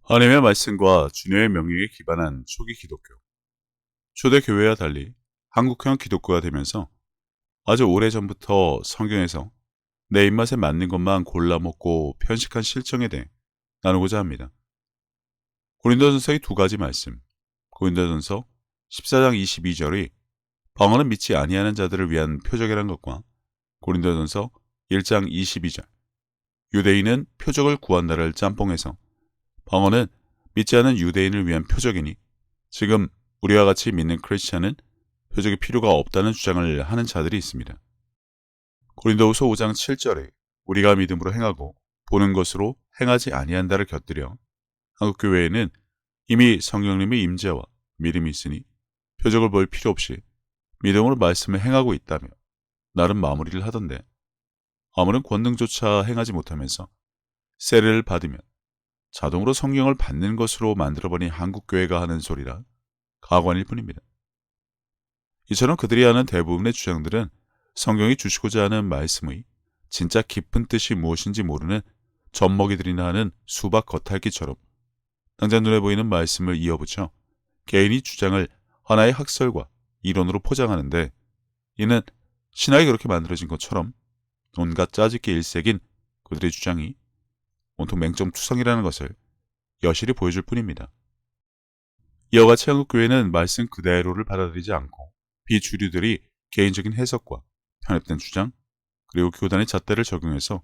하나님의 말씀과 주님의 명령에 기반한 초기 기독교. 초대 교회와 달리 한국형 기독교가 되면서 아주 오래전부터 성경에서 내 입맛에 맞는 것만 골라 먹고 편식한 실정에 대해 나누고자 합니다. 고린도전서의 두 가지 말씀. 고린도전서 14장 22절이 방언은 믿지 아니하는 자들을 위한 표적이란 것과 고린도전서 1장 22절. 유대인은 표적을 구한다를 짬뽕해서 방언은 믿지 않은 유대인을 위한 표적이니 지금 우리와 같이 믿는 크리스찬은 표적이 필요가 없다는 주장을 하는 자들이 있습니다. 고린도후서 5장 7절에 우리가 믿음으로 행하고 보는 것으로 행하지 아니한다를 곁들여 한국교회에는 이미 성령님의 임재와 믿음이 있으니 표적을 볼 필요 없이 믿음으로 말씀을 행하고 있다며 나름 마무리를 하던데, 아무런 권능조차 행하지 못하면서 세례를 받으면 자동으로 성령을 받는 것으로 만들어버린 한국교회가 하는 소리라 가관일 뿐입니다. 이처럼 그들이 하는 대부분의 주장들은 성경이 주시고자 하는 말씀의 진짜 깊은 뜻이 무엇인지 모르는 젖먹이들이나 하는 수박 겉핥기처럼 당장 눈에 보이는 말씀을 이어붙여 개인이 주장을 하나의 학설과 이론으로 포장하는데, 이는 신학이 그렇게 만들어진 것처럼 온갖 짜깁기 일색인 그들의 주장이 온통 맹점투성이라는 것을 여실히 보여줄 뿐입니다. 이와 같이 한국교회는 말씀 그대로를 받아들이지 않고 비주류들이 개인적인 해석과 편협된 주장, 그리고 교단의 잣대를 적용해서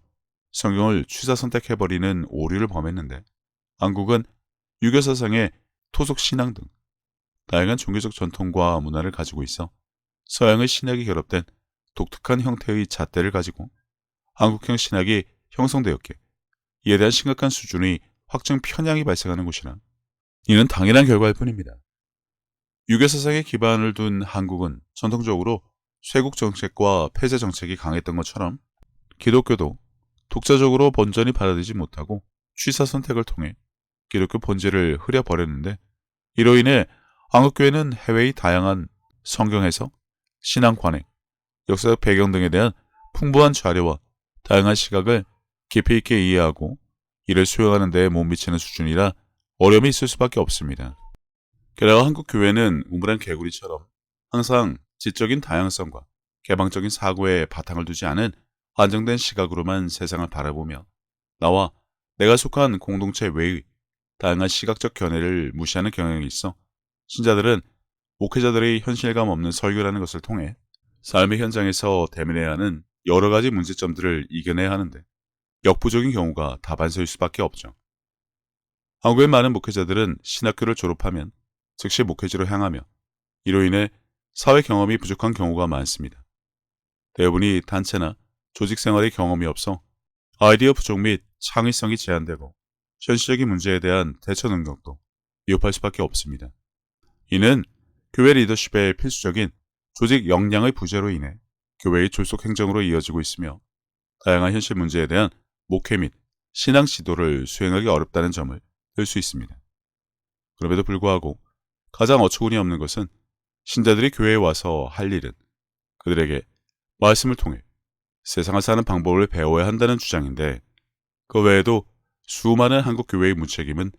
성경을 취사 선택해버리는 오류를 범했는데, 한국은 유교사상의 토속신앙 등 다양한 종교적 전통과 문화를 가지고 있어 서양의 신학이 결합된 독특한 형태의 잣대를 가지고 한국형 신학이 형성되었기에 이에 대한 심각한 수준의 확증 편향이 발생하는 곳이라 이는 당연한 결과일 뿐입니다. 유교사상에 기반을 둔 한국은 전통적으로 쇄국 정책과 폐쇄 정책이 강했던 것처럼 기독교도 독자적으로 번전히 받아들이지 못하고 취사 선택을 통해 기독교 본질을 흐려버렸는데, 이로 인해 한국교회는 해외의 다양한 성경 해석, 신앙 관행, 역사적 배경 등에 대한 풍부한 자료와 다양한 시각을 깊이 있게 이해하고 이를 수용하는 데에 못 미치는 수준이라 어려움이 있을 수밖에 없습니다. 게다가 한국 교회는 우물한 개구리처럼 항상 지적인 다양성과 개방적인 사고에 바탕을 두지 않은 한정된 시각으로만 세상을 바라보며 나와 내가 속한 공동체 외의 다양한 시각적 견해를 무시하는 경향이 있어 신자들은 목회자들의 현실감 없는 설교라는 것을 통해 삶의 현장에서 대면해야 하는 여러 가지 문제점들을 이겨내야 하는데 역부족인 경우가 다반사일 수밖에 없죠. 한국의 많은 목회자들은 신학교를 졸업하면 즉시 목회지로 향하며 이로 인해 사회 경험이 부족한 경우가 많습니다. 대부분이 단체나 조직 생활의 경험이 없어 아이디어 부족 및 창의성이 제한되고 현실적인 문제에 대한 대처 능력도 미흡할 수밖에 없습니다. 이는 교회 리더십의 필수적인 조직 역량의 부재로 인해 교회의 졸속 행정으로 이어지고 있으며 다양한 현실 문제에 대한 목회 및 신앙 지도를 수행하기 어렵다는 점을 들 수 있습니다. 그럼에도 불구하고 가장 어처구니 없는 것은 신자들이 교회에 와서 할 일은 그들에게 말씀을 통해 세상을 사는 방법을 배워야 한다는 주장인데, 그 외에도 수많은 한국 교회의 무책임은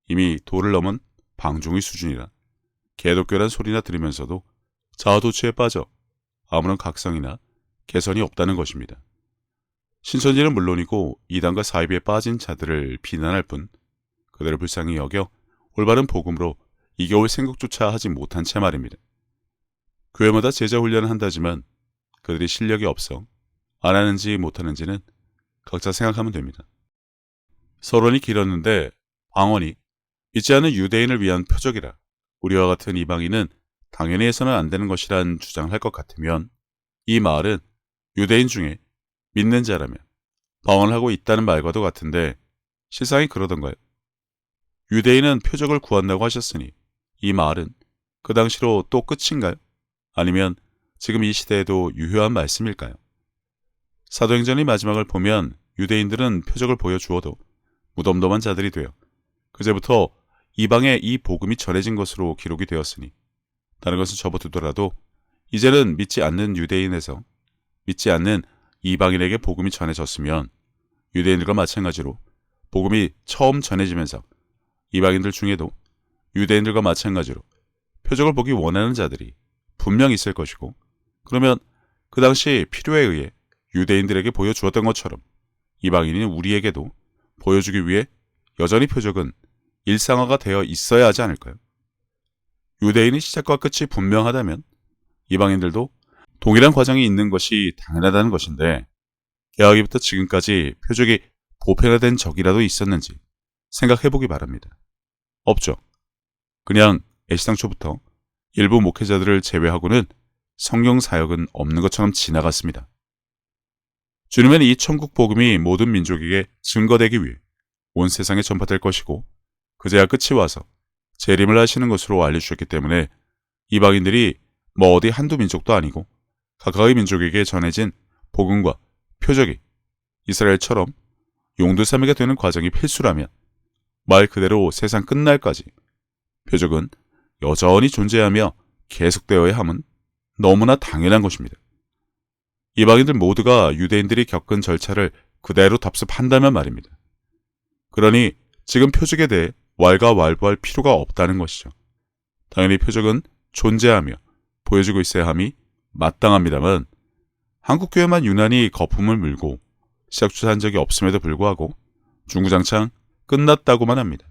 이미 도를 넘은 방종의 수준이라 개독교란 소리나 들으면서도 자아도취에 빠져 아무런 각성이나 개선이 없다는 것입니다. 신천지는 물론이고 이단과 사이비에 빠진 자들을 비난할 뿐 그들을 불쌍히 여겨 올바른 복음으로 이겨올 생각조차 하지 못한 채 말입니다. 교회마다 제자 훈련을 한다지만 그들이 실력이 없어 안 하는지 못하는지는 각자 생각하면 됩니다. 서론이 길었는데 방언이 믿지 않는 유대인을 위한 표적이라 우리와 같은 이방인은 당연히 해서는 안 되는 것이란 주장을 할 것 같으면, 이 말은 유대인 중에 믿는 자라면 방언을 하고 있다는 말과도 같은데 실상이 그러던가요? 유대인은 표적을 구한다고 하셨으니 이 말은 그 당시로 또 끝인가요? 아니면 지금 이 시대에도 유효한 말씀일까요? 사도행전의 마지막을 보면 유대인들은 표적을 보여주어도 무덤덤한 자들이 되어 그제부터 이방에 이 복음이 전해진 것으로 기록이 되었으니, 다른 것은 접어두더라도 이제는 믿지 않는 유대인에서 믿지 않는 이방인에게 복음이 전해졌으면 유대인들과 마찬가지로 복음이 처음 전해지면서 이방인들 중에도 유대인들과 마찬가지로 표적을 보기 원하는 자들이 분명 있을 것이고, 그러면 그 당시 필요에 의해 유대인들에게 보여주었던 것처럼 이방인인 우리에게도 보여주기 위해 여전히 표적은 일상화가 되어 있어야 하지 않을까요? 유대인의 시작과 끝이 분명하다면 이방인들도 동일한 과정이 있는 것이 당연하다는 것인데, 개화기부터 지금까지 표적이 보편화된 적이라도 있었는지 생각해보기 바랍니다. 없죠. 그냥 애시당초부터 일부 목회자들을 제외하고는 성경 사역은 없는 것처럼 지나갔습니다. 주님은 이 천국 복음이 모든 민족에게 증거되기 위해 온 세상에 전파될 것이고, 그제야 끝이 와서 재림을 하시는 것으로 알려주셨기 때문에 이방인들이 뭐 어디 한두 민족도 아니고 각각의 민족에게 전해진 복음과 표적이 이스라엘처럼 용두사미가 되는 과정이 필수라면, 말 그대로 세상 끝날까지 표적은 여전히 존재하며 계속되어야 함은 너무나 당연한 것입니다. 이방인들 모두가 유대인들이 겪은 절차를 그대로 답습한다면 말입니다. 그러니 지금 표적에 대해 왈가왈부할 필요가 없다는 것이죠. 당연히 표적은 존재하며 보여주고 있어야 함이 마땅합니다만, 한국교회만 유난히 거품을 물고 시작조사한 적이 없음에도 불구하고 중구장창 끝났다고만 합니다.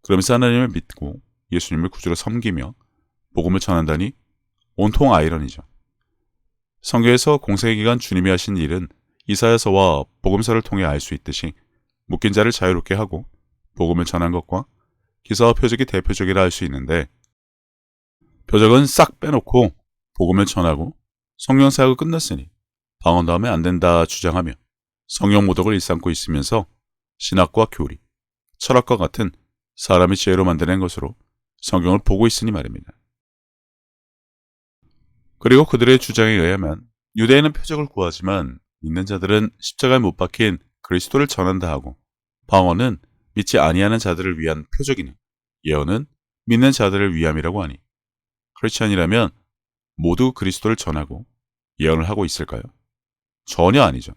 그러면서 하나님을 믿고 예수님을 구주로 섬기며 복음을 전한다니 온통 아이러니죠. 성경에서 공생의 기간 주님이 하신 일은 이사야서와 복음서를 통해 알 수 있듯이 묶인 자를 자유롭게 하고 복음을 전한 것과 기사와 표적이 대표적이라 할 수 있는데, 표적은 싹 빼놓고 복음을 전하고 성령 사역을 끝났으니 방언도 하면 안 된다 주장하며 성령 모독을 일삼고 있으면서 신학과 교리, 철학과 같은 사람의 지혜로 만드는 것으로 성경을 보고 있으니 말입니다. 그리고 그들의 주장에 의하면 유대인은 표적을 구하지만 믿는 자들은 십자가에 못 박힌 그리스도를 전한다 하고, 방언은 믿지 아니하는 자들을 위한 표적이나 예언은 믿는 자들을 위함이라고 하니, 크리스천이라면 모두 그리스도를 전하고 예언을 하고 있을까요? 전혀 아니죠.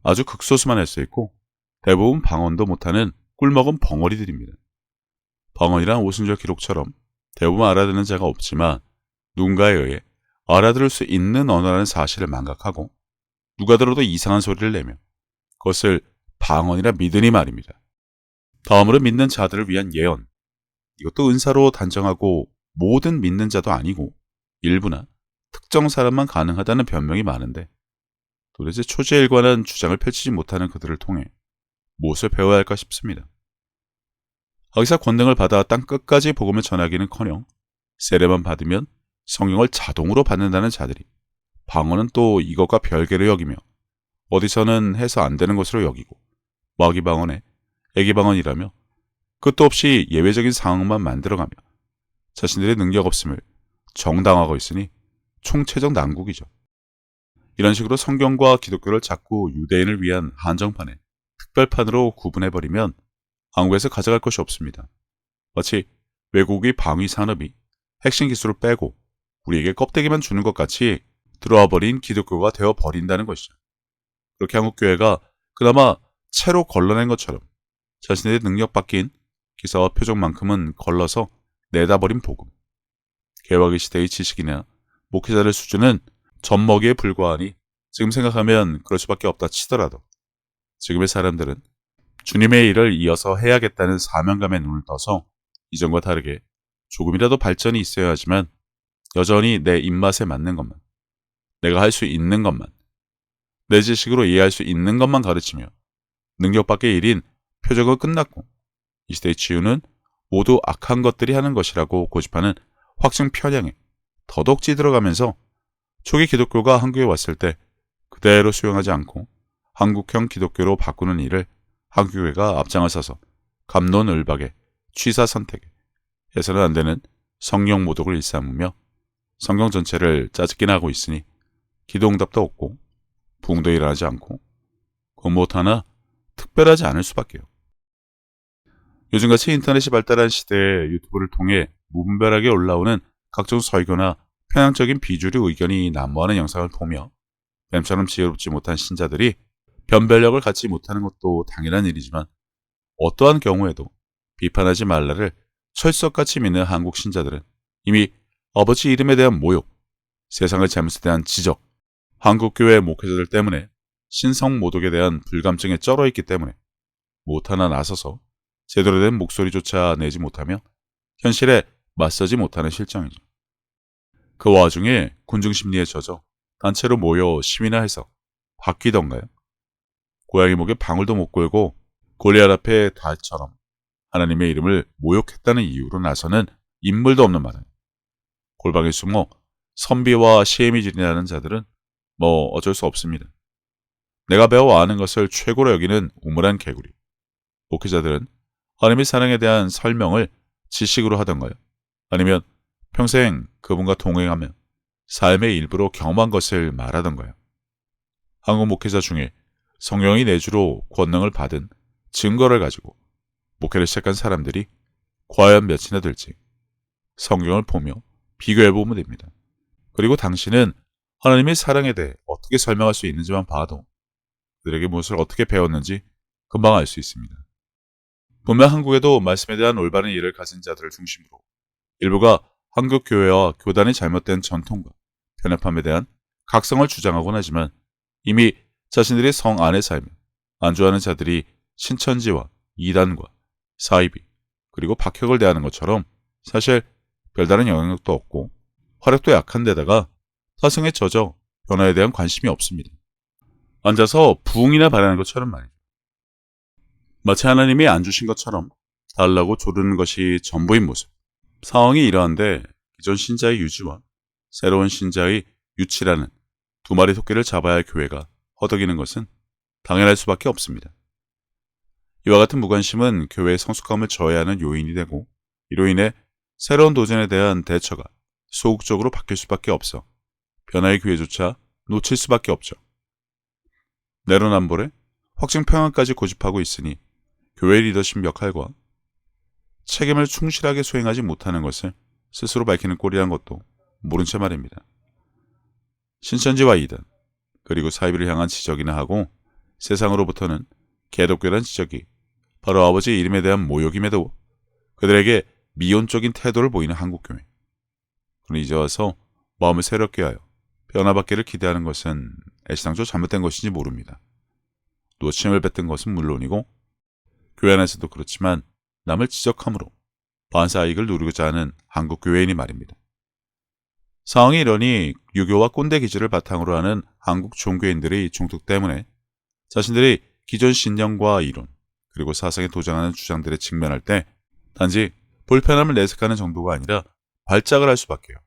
아주 극소수만 할 수 있고 대부분 방언도 못하는 꿀먹은 벙어리들입니다. 방언이란 오순절 기록처럼 대부분 알아듣는 자가 없지만 누군가에 의해 알아들을 수 있는 언어라는 사실을 망각하고 누가 들어도 이상한 소리를 내며 그것을 방언이라 믿으니 말입니다. 다음으로 믿는 자들을 위한 예언. 이것도 은사로 단정하고 모든 믿는 자도 아니고 일부나 특정 사람만 가능하다는 변명이 많은데, 도대체 초지일관한 주장을 펼치지 못하는 그들을 통해 무엇을 배워야 할까 싶습니다. 하기사 권능을 받아 땅 끝까지 복음을 전하기는커녕 세례만 받으면 성령을 자동으로 받는다는 자들이 방언은 또 이것과 별개로 여기며 어디서는 해서 안 되는 것으로 여기고 마귀방언에 애기방언이라며 끝도 없이 예외적인 상황만 만들어가며 자신들의 능력 없음을 정당화하고 있으니 총체적 난국이죠. 이런 식으로 성경과 기독교를 자꾸 유대인을 위한 한정판에 특별판으로 구분해버리면 한국에서 가져갈 것이 없습니다. 마치 외국의 방위 산업이 핵심 기술을 빼고 우리에게 껍데기만 주는 것 같이 들어와 버린 기독교가 되어버린다는 것이죠. 그렇게 한국교회가 그나마 채로 걸러낸 것처럼 자신의 능력 바뀐 기사와 표적만큼은 걸러서 내다버린 복음. 개화기 시대의 지식이나 목회자들 수준은 젖먹이에 불과하니 지금 생각하면 그럴 수밖에 없다 치더라도 지금의 사람들은 주님의 일을 이어서 해야겠다는 사명감에 눈을 떠서 이전과 다르게 조금이라도 발전이 있어야 하지만 여전히 내 입맛에 맞는 것만, 내가 할 수 있는 것만, 내 지식으로 이해할 수 있는 것만 가르치며 능력 밖의 일인 표적은 끝났고 이 시대의 치유는 모두 악한 것들이 하는 것이라고 고집하는 확증 편향에 더더욱 찌들어가면서 초기 기독교가 한국에 왔을 때 그대로 수용하지 않고 한국형 기독교로 바꾸는 일을 한국교회가 앞장을 서서 갑론을박에 취사 선택에 해서는 안 되는 성령 모독을 일삼으며 성경 전체를 짜증기나 하고 있으니 기도응답도 없고 부흥도 일어나지 않고 그 무엇 하나 특별하지 않을 수밖에요. 요즘같이 인터넷이 발달한 시대에 유튜브를 통해 무분별하게 올라오는 각종 설교나 편향적인 비주류 의견이 난무하는 영상을 보며 뱀처럼 지혜롭지 못한 신자들이 변별력을 갖지 못하는 것도 당연한 일이지만 어떠한 경우에도 비판하지 말라를 철석같이 믿는 한국 신자들은 이미 아버지 이름에 대한 모욕, 세상의 잘못에 대한 지적, 한국교회 목회자들 때문에 신성 모독에 대한 불감증에 쩔어 있기 때문에 못하나 나서서 제대로 된 목소리조차 내지 못하며 현실에 맞서지 못하는 실정이죠. 그 와중에 군중심리에 젖어 단체로 모여 시위나 해서 바뀌던가요? 고양이 목에 방울도 못 걸고 골리앗 앞에 다처럼 하나님의 이름을 모욕했다는 이유로 나서는 인물도 없는 마당에 골방에 숨어 선비와 시애미 지내는 자들은 뭐 어쩔 수 없습니다. 내가 배워 아는 것을 최고로 여기는 우물한 개구리. 목회자들은 하나님의 사랑에 대한 설명을 지식으로 하던가요? 아니면 평생 그분과 동행하며 삶의 일부로 경험한 것을 말하던가요? 한국 목회자 중에 성령이 내주로 권능을 받은 증거를 가지고 목회를 시작한 사람들이 과연 몇이나 될지 성경을 보며 비교해보면 됩니다. 그리고 당신은 하나님의 사랑에 대해 어떻게 설명할 수 있는지만 봐도 그들에게 무엇을 어떻게 배웠는지 금방 알 수 있습니다. 분명 한국에도 말씀에 대한 올바른 이해를 가진 자들을 중심으로 일부가 한국 교회와 교단의 잘못된 전통과 편협함에 대한 각성을 주장하곤 하지만 이미 자신들의 성 안에 살며 안주하는 자들이 신천지와 이단과 사이비 그리고 박혁을 대하는 것처럼 사실 별다른 영향력도 없고 화력도 약한 데다가 타성에 젖어 변화에 대한 관심이 없습니다. 앉아서 부흥이나 바라는 것처럼 말이죠. 마치 하나님이 안 주신 것처럼 달라고 조르는 것이 전부인 모습. 상황이 이러한데 기존 신자의 유지와 새로운 신자의 유치라는 두 마리 토끼를 잡아야 할 교회가 허덕이는 것은 당연할 수밖에 없습니다. 이와 같은 무관심은 교회의 성숙함을 저해하는 요인이 되고 이로 인해 새로운 도전에 대한 대처가 소극적으로 바뀔 수밖에 없어 변화의 기회조차 놓칠 수밖에 없죠. 내로남불에 확증평안까지 고집하고 있으니 교회 리더십 역할과 책임을 충실하게 수행하지 못하는 것을 스스로 밝히는 꼴이란 것도 모른 채 말입니다. 신천지와 이단 그리고 사이비를 향한 지적이나 하고 세상으로부터는 개독교란 지적이 바로 아버지의 이름에 대한 모욕임에도 그들에게 미온적인 태도를 보이는 한국교회. 그러나 이제 와서 마음을 새롭게 하여 변화받기를 기대하는 것은 애시당초 잘못된 것인지 모릅니다. 노침을 뱉은 것은 물론이고 교회 안에서도 그렇지만 남을 지적함으로 반사이익을 누리고자 하는 한국교회인이 말입니다. 상황이 이러니 유교와 꼰대 기질을 바탕으로 하는 한국 종교인들의 종특 때문에 자신들이 기존 신념과 이론 그리고 사상에 도전하는 주장들에 직면할 때 단지 불편함을 내색하는 정도가 아니라 발작을 할 수밖에요.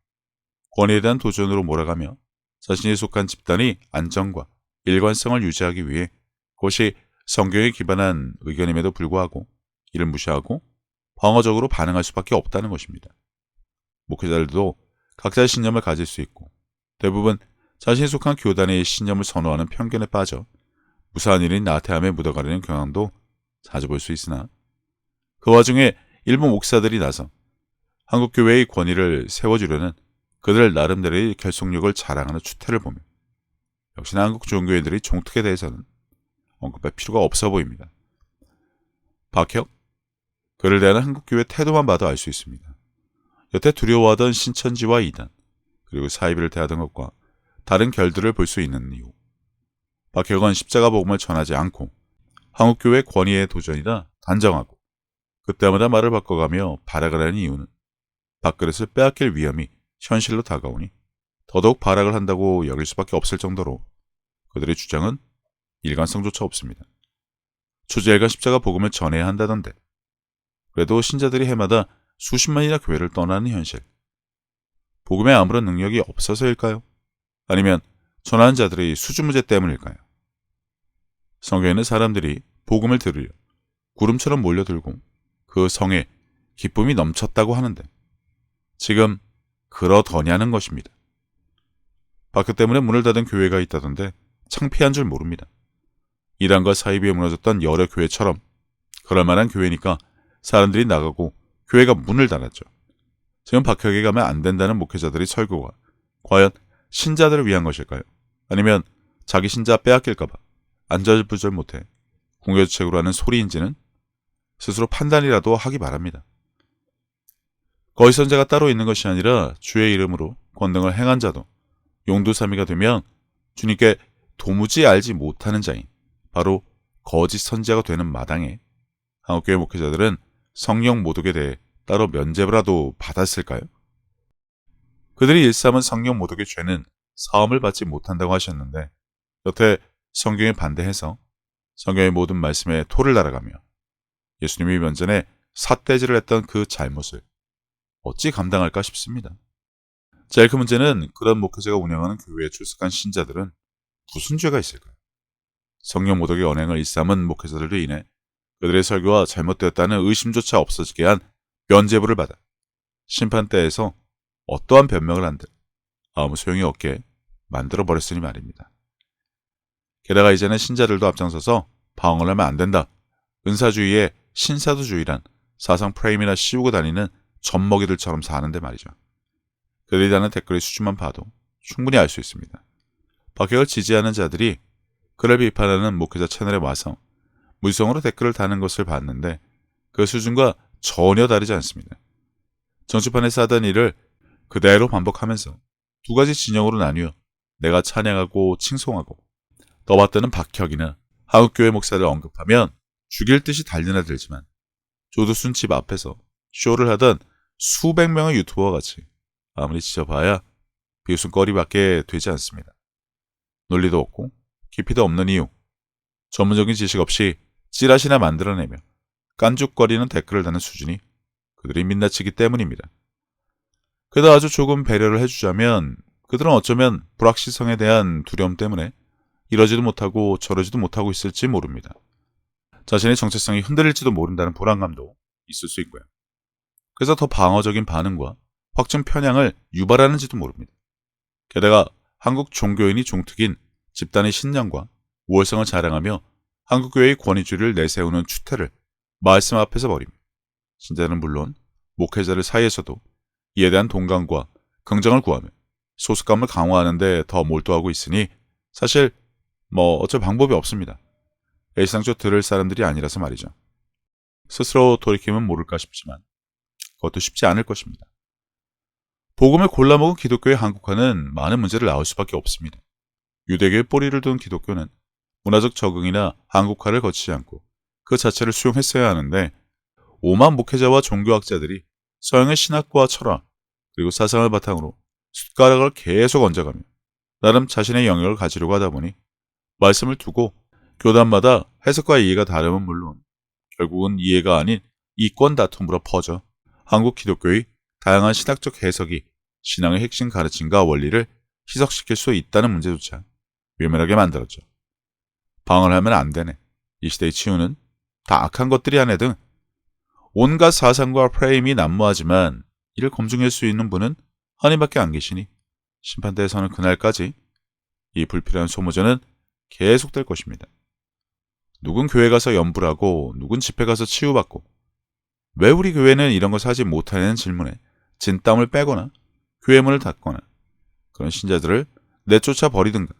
권위에 대한 도전으로 몰아가며 자신이 속한 집단의 안정과 일관성을 유지하기 위해 그것이 성경에 기반한 의견임에도 불구하고 이를 무시하고 방어적으로 반응할 수밖에 없다는 것입니다. 목회자들도 각자의 신념을 가질 수 있고 대부분 자신이 속한 교단의 신념을 선호하는 편견에 빠져 무사한 일인 나태함에 묻어가려는 경향도 자주 볼 수 있으나 그 와중에 일부 목사들이 나서 한국교회의 권위를 세워주려는 그들 나름대로의 결속력을 자랑하는 추태를 보며 역시나 한국 종교인들의 종특에 대해서는 언급할 필요가 없어 보입니다. 박혁, 그를 대하는 한국교회 태도만 봐도 알 수 있습니다. 여태 두려워하던 신천지와 이단, 그리고 사이비를 대하던 것과 다른 결들을 볼 수 있는 이유. 박혁은 십자가 복음을 전하지 않고 한국교회 권위의 도전이라 단정하고 그때마다 말을 바꿔가며 발악을 하는 이유는 밥그릇을 빼앗길 위험이 현실로 다가오니 더더욱 발악을 한다고 여길 수밖에 없을 정도로 그들의 주장은 일관성조차 없습니다. 초지일관 십자가 복음을 전해야 한다던데 그래도 신자들이 해마다 수십만이나 교회를 떠나는 현실. 복음에 아무런 능력이 없어서일까요? 아니면 전하는 자들의 수주무제 때문일까요? 성경에는 사람들이 복음을 들으려 구름처럼 몰려들고 그 성에 기쁨이 넘쳤다고 하는데 지금 그러더냐는 것입니다. 박해 때문에 문을 닫은 교회가 있다던데 창피한 줄 모릅니다. 이단과 사이비에 무너졌던 여러 교회처럼 그럴 만한 교회니까 사람들이 나가고 교회가 문을 닫았죠. 지금 박혁에 가면 안 된다는 목회자들의 설교가 과연 신자들을 위한 것일까요? 아니면 자기 신자 빼앗길까봐 안절부절 못해 궁여주책으로 하는 소리인지는 스스로 판단이라도 하기 바랍니다. 거짓 선자가 따로 있는 것이 아니라 주의 이름으로 권능을 행한 자도 용두사미가 되면 주님께 도무지 알지 못하는 자인 바로 거짓 선지자가 되는 마당에 한국교회 목회자들은 성령 모독에 대해 따로 면죄부라도 받았을까요? 그들이 일삼은 성령 모독의 죄는 사함을 받지 못한다고 하셨는데 여태 성경에 반대해서 성경의 모든 말씀에 토를 날아가며 예수님이 면전에 삿대질을 했던 그 잘못을 어찌 감당할까 싶습니다. 제일 큰 문제는 그런 목회자가 운영하는 교회에 출석한 신자들은 무슨 죄가 있을까요? 성령 모독의 언행을 일삼은 목회자들로 인해 그들의 설교가 잘못되었다는 의심조차 없어지게 한 면죄부를 받아 심판대에서 어떠한 변명을 한들 아무 소용이 없게 만들어버렸으니 말입니다. 게다가 이제는 신자들도 앞장서서 방언을 하면 안 된다. 은사주의에 신사도주의란 사상 프레임이나 씌우고 다니는 젖먹이들처럼 사는데 말이죠. 그들이 다는 댓글의 수준만 봐도 충분히 알 수 있습니다. 박혁을 지지하는 자들이 그를 비판하는 목회자 채널에 와서 물성으로 댓글을 다는 것을 봤는데 그 수준과 전혀 다르지 않습니다. 정치판에서 하던 일을 그대로 반복하면서 두 가지 진영으로 나뉘어 내가 찬양하고 칭송하고 떠받드는 박혁이나 한국교회 목사를 언급하면 죽일 듯이 달려나들지만 조두순 집 앞에서 쇼를 하던 수백 명의 유튜버와 같이 아무리 지져봐야 비웃음거리밖에 되지 않습니다. 논리도 없고 깊이도 없는 이유, 전문적인 지식 없이 찌라시나 만들어내며 깐죽거리는 댓글을 다는 수준이 그들이 민낯이기 때문입니다. 그래도 아주 조금 배려를 해주자면 그들은 어쩌면 불확실성에 대한 두려움 때문에 이러지도 못하고 저러지도 못하고 있을지 모릅니다. 자신의 정체성이 흔들릴지도 모른다는 불안감도 있을 수 있고요. 그래서 더 방어적인 반응과 확증 편향을 유발하는지도 모릅니다. 게다가 한국 종교인이 종특인 집단의 신념과 우월성을 자랑하며 한국교회의 권위주의를 내세우는 추태를 말씀 앞에서 벌입니다. 신자는 물론 목회자들 사이에서도 이에 대한 동감과 긍정을 구하며 소속감을 강화하는 데 더 몰두하고 있으니 사실 어쩔 방법이 없습니다. 일상적으로 들을 사람들이 아니라서 말이죠. 스스로 돌이키면 모를까 싶지만 그것도 쉽지 않을 것입니다. 복음을 골라먹은 기독교의 한국화는 많은 문제를 낳을 수밖에 없습니다. 유대교의 뿌리를 둔 기독교는 문화적 적응이나 한국화를 거치지 않고 그 자체를 수용했어야 하는데 오만 목회자와 종교학자들이 서양의 신학과 철학 그리고 사상을 바탕으로 숟가락을 계속 얹어가며 나름 자신의 영역을 가지려고 하다 보니 말씀을 두고 교단마다 해석과 이해가 다름은 물론 결국은 이해가 아닌 이권 다툼으로 퍼져 한국 기독교의 다양한 신학적 해석이 신앙의 핵심 가르침과 원리를 희석시킬 수 있다는 문제조차 외면하게 만들었죠. 방언하면 안 되네. 이 시대의 치유는 다 악한 것들이 아네 등 온갖 사상과 프레임이 난무하지만 이를 검증할 수 있는 분은 하나님밖에 안 계시니 심판대에 서는 그날까지 이 불필요한 소모전은 계속될 것입니다. 누군 교회 가서 연불하고 누군 집회 가서 치유받고 왜 우리 교회는 이런 것을 하지 못하냐는 질문에 진땀을 빼거나 교회 문을 닫거나 그런 신자들을 내쫓아 버리든가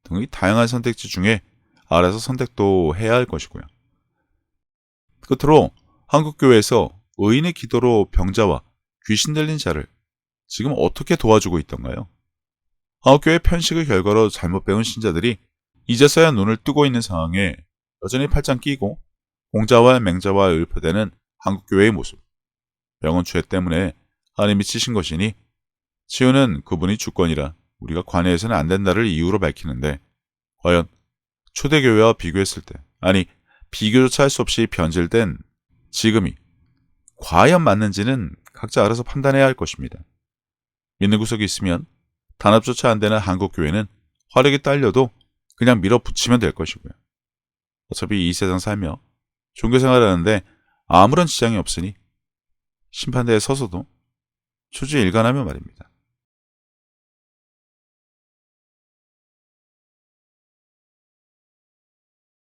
등의 다양한 선택지 중에 알아서 선택도 해야 할 것이고요. 끝으로 한국교회에서 의인의 기도로 병자와 귀신 들린 자를 지금 어떻게 도와주고 있던가요? 한국교회 편식의 결과로 잘못 배운 신자들이 이제서야 눈을 뜨고 있는 상황에 여전히 팔짱 끼고 공자와 맹자와 읊어대는 한국교회의 모습. 병은 죄 때문에 하나님이 치신 것이니 치유는 그분이 주권이라 우리가 관여해서는 안 된다를 이유로 밝히는데 과연 초대교회와 비교했을 때 아니 비교조차 할 수 없이 변질된 지금이 과연 맞는지는 각자 알아서 판단해야 할 것입니다. 믿는 구석이 있으면 단합조차 안 되는 한국교회는 화력이 딸려도 그냥 밀어붙이면 될 것이고요. 어차피 이 세상 살며 종교생활하는데 아무런 지장이 없으니 심판대에 서서도 초지일관하며 말입니다.